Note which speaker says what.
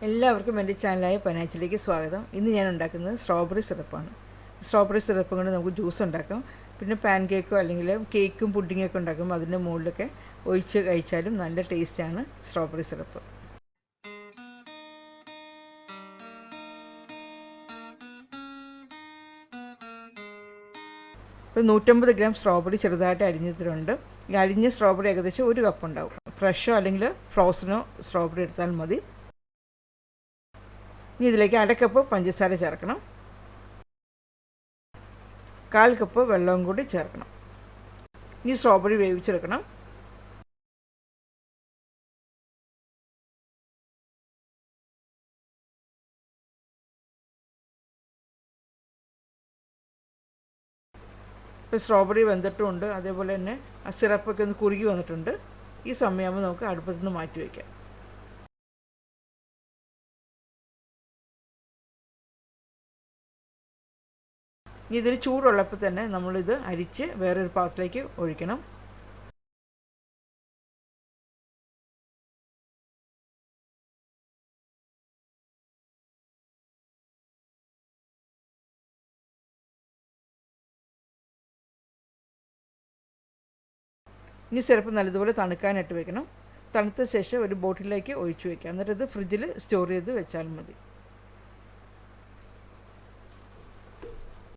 Speaker 1: എല്ലാവർക്കും എൻ്റെ ചാനലായ പനാച്ചിലേക്ക് സ്വാഗതം. ഇന്ന് ഞാൻ ഉണ്ടാക്കുന്നത് സ്ട്രോബെറി സിറപ്പാണ്. സ്ട്രോബെറി സിറപ്പ് കൊണ്ട് നമുക്ക് ജ്യൂസ് ഉണ്ടാക്കാം. പിന്നെ പാൻ കേക്കോ അല്ലെങ്കിൽ കേക്കും പുഡിങ്ങൊക്കെ ഉണ്ടാക്കുമ്പോൾ അതിൻ്റെ മുകളിലൊക്കെ ഒഴിച്ച് കഴിച്ചാലും നല്ല ടേസ്റ്റാണ് സ്ട്രോബെറി സിറപ്പ്. ഇപ്പോൾ 150 ഗ്രാം സ്ട്രോബെറി ചെറുതായിട്ട് അരിഞ്ഞിട്ടുണ്ട്. ഈ അരിഞ്ഞ സ്ട്രോബെറി ഏകദേശം 1 കപ്പ് ഉണ്ടാവും. ഫ്രഷോ അല്ലെങ്കിൽ ഫ്രോസനോ സ്ട്രോബെറി എടുത്താൽ മതി. ഇനി ഇതിലേക്ക് 1/2 കപ്പ് പഞ്ചസാര ചേർക്കണം. 1/4 കപ്പ് വെള്ളവും കൂടി ചേർക്കണം. ഇനി സ്ട്രോബെറി വേവിച്ചെടുക്കണം. ഇപ്പോൾ സ്ട്രോബെറി വെന്തിട്ടുമുണ്ട്, അതേപോലെ തന്നെ ആ സിറപ്പൊക്കെ ഒന്ന് കുറുകി വന്നിട്ടുണ്ട്. ഈ സമയമാകുമ്പോൾ നമുക്ക് അടുപ്പത്തു നിന്ന് മാറ്റി വയ്ക്കാം. ഇനി ഇതിന് ചൂടുള്ളപ്പോൾ തന്നെ നമ്മളിത് അരിച്ച് വേറൊരു പാത്രത്തിലേക്ക് ഒഴിക്കണം. ഇനി സിറപ്പ് നല്ലതുപോലെ തണുക്കാനായിട്ട് വെക്കണം. തണുത്ത ശേഷം ഒരു ബോട്ടിലേക്ക് ഒഴിച്ചു വയ്ക്കാം. എന്നിട്ട് ഇത് ഫ്രിഡ്ജിൽ സ്റ്റോർ ചെയ്ത് വെച്ചാൽ മതി.